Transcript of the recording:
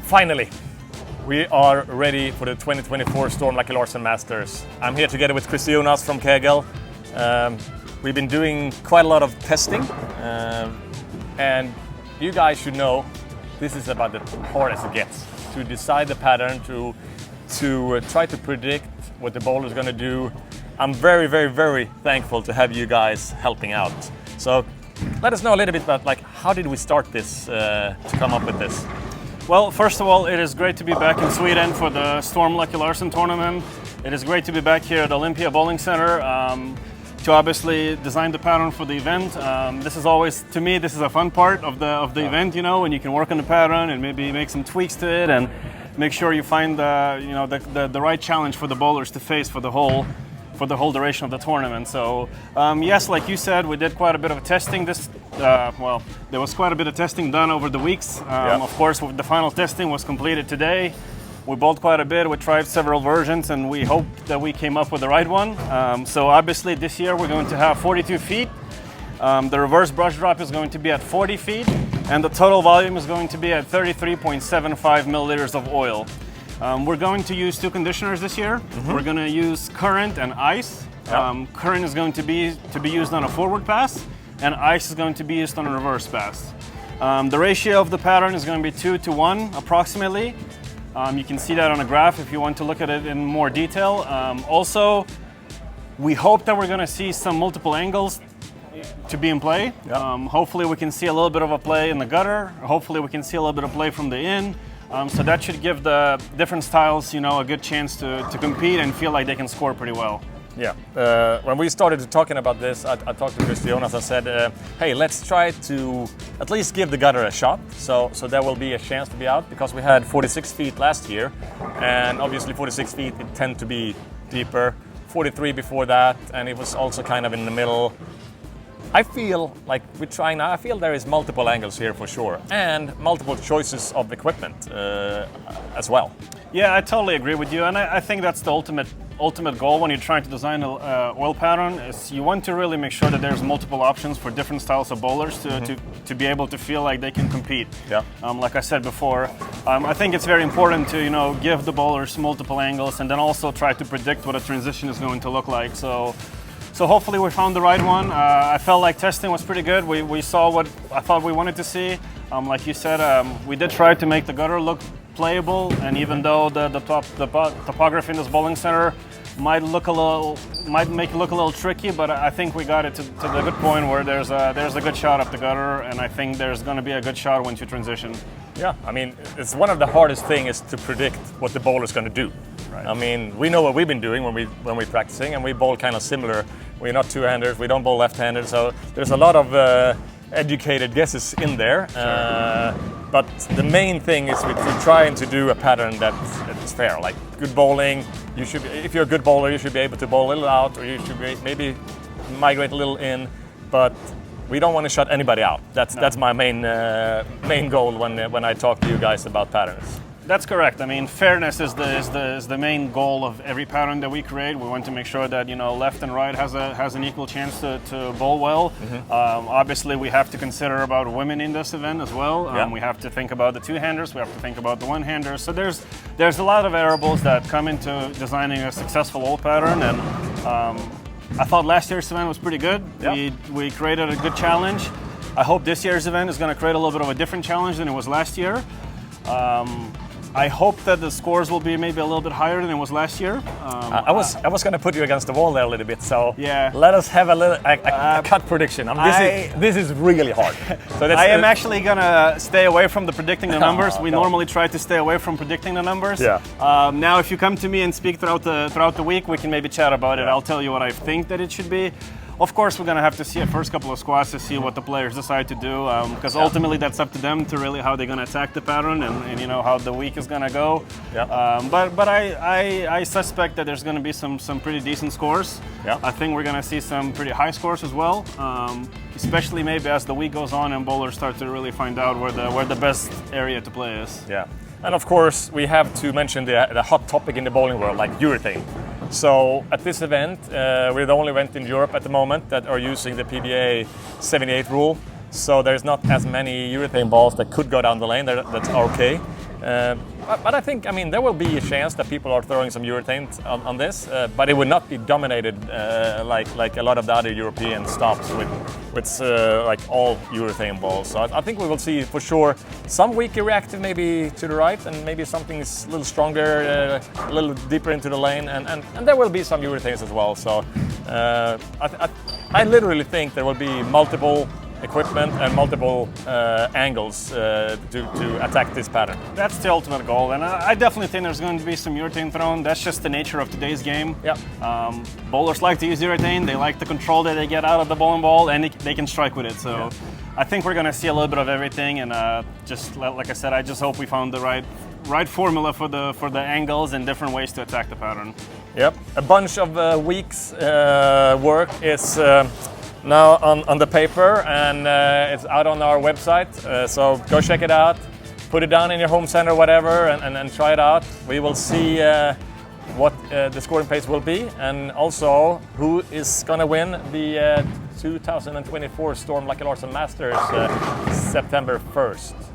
Finally, we are ready for the 2024 Storm Lucky Larsen Masters. I'm here together with Kristijonas from Kegel. We've been doing quite a lot of testing, and you guys should know this is about the hard as it gets. To decide the pattern, to try to predict what the bowler is going to do. I'm very, very, very thankful to have you guys helping out. So let us know a little bit about how did we start this, to come up with this? Well, first of all, it is great to be back in Sweden for the Storm Lucky Larsen tournament. It is great to be back here at Olympia Bowling Center to obviously design the pattern for the event. This is always, to me, this is a fun part of the event, you know, when you can work on the pattern and maybe make some tweaks to it and make sure you find the right challenge for the bowlers to face for the whole duration of the tournament. So yes, like you said, we did quite a bit of testing. Well, there was quite a bit of testing done over the weeks. Of course, the final testing was completed today. We bowled quite a bit. We tried several versions, and we hope that we came up with the right one. So obviously, this year we're going to have 42 feet. The reverse brush drop is going to be at 40 feet, and the total volume is going to be at 33.75 milliliters of oil. We're going to use two conditioners this year. We're going to use current and ice. Current is going to be used on a forward pass, and ice is going to be used on a reverse pass. The ratio of the pattern is going to be 2-to-1 approximately. You can see that on a graph if you want to look at it in more detail. Also, we hope that we're going to see some multiple angles to be in play. Hopefully we can see a little bit of a play in the gutter. Hopefully we can see a little bit of play from the in. So that should give the different styles, you know, a good chance to compete and feel like they can score pretty well. Yeah. When we started talking about this, I talked to Kristijonas and said, hey, let's try to at least give the gutter a shot. So there will be a chance to be out, because we had 46 feet last year, and obviously 46 feet it tend to be deeper. 43 before that, and it was also kind of in the middle. I feel like we're trying now. I feel there is multiple angles here for sure, and multiple choices of equipment as well. Yeah, I totally agree with you, and I think that's the ultimate goal when you're trying to design an oil pattern. Is you want to really make sure that there's multiple options for different styles of bowlers to be able to feel like they can compete. Yeah. Like I said before, I think it's very important to give the bowlers multiple angles, and then also try to predict what a transition is going to look like. So hopefully we found the right one. I felt like testing was pretty good. We saw what I thought we wanted to see. Like you said, we did try to make the gutter look playable, and even though the topography in this bowling center might make it look a little tricky, but I think we got it to the good point where there's a good shot up the gutter, and I think there's going to be a good shot once you transition. Yeah, I mean, it's one of the hardest things is to predict what the bowler is going to do. Right. I mean, we know what we've been doing when we're practicing, and we bowl kind of similar. We're not two-handers, we don't bowl left-handed, so there's a lot of educated guesses in there. But the main thing is we're trying to do a pattern that's fair. Like good bowling, if you're a good bowler, you should be able to bowl a little out, or you should maybe migrate a little in, but we don't want to shut anybody out. That's my main goal when I talk to you guys about patterns. That's correct. I mean, fairness is the main goal of every pattern that we create. We want to make sure that left and right has an equal chance to bowl well. Obviously, we have to consider about women in this event as well. We have to think about the two-handers. We have to think about the one-handers. So there's a lot of variables that come into designing a successful oil pattern. And I thought last year's event was pretty good. We created a good challenge. I hope this year's event is going to create a little bit of a different challenge than it was last year. I hope that the scores will be maybe a little bit higher than it was last year. I was going to put you against the wall there a little bit, so yeah. Let us have a cut prediction. This is really hard. So I am actually going to stay away from the predicting the numbers. We normally try to stay away from predicting the numbers. Yeah. Now, if you come to me and speak throughout the week, we can maybe chat about it. I'll tell you what I think that it should be. Of course, we're going to have to see a first couple of squats to see what the players decide to do, because ultimately that's up to them to really how they're going to attack the pattern and how the week is going to go. But I suspect that there's going to be some pretty decent scores. I think we're going to see some pretty high scores as well, especially maybe as the week goes on and bowlers start to really find out where the best area to play is. Yeah, and of course we have to mention the hot topic in the bowling world, like urethane. So at this event, we're the only event in Europe at the moment that are using the PBA 78 rule. So there's not as many urethane balls that could go down the lane. That's okay. But I think, I mean, there will be a chance that people are throwing some urethane on this, but it would not be dominated like a lot of the other European stops with like all urethane balls. So I think we will see for sure some weaker reactive maybe to the right, and maybe something a little stronger, a little deeper into the lane, and there will be some urethanes as well. So I literally think there will be multiple equipment and multiple angles to attack this pattern. That's the ultimate goal, and I definitely think there's going to be some urethane thrown. That's just the nature of today's game. Yeah. Bowlers like to use urethane. They like the control that they get out of the bowling ball, and they can strike with it. So yeah. I think we're going to see a little bit of everything, and just like I said, I just hope we found the right formula for the angles and different ways to attack the pattern. Yep. A bunch of weeks work is now on the paper, and it's out on our website, so go check it out, put it down in your home center, whatever, and try it out. We will see what the scoring pace will be, and also who is going to win the 2024 Storm Lucky Larsen Masters September 1st.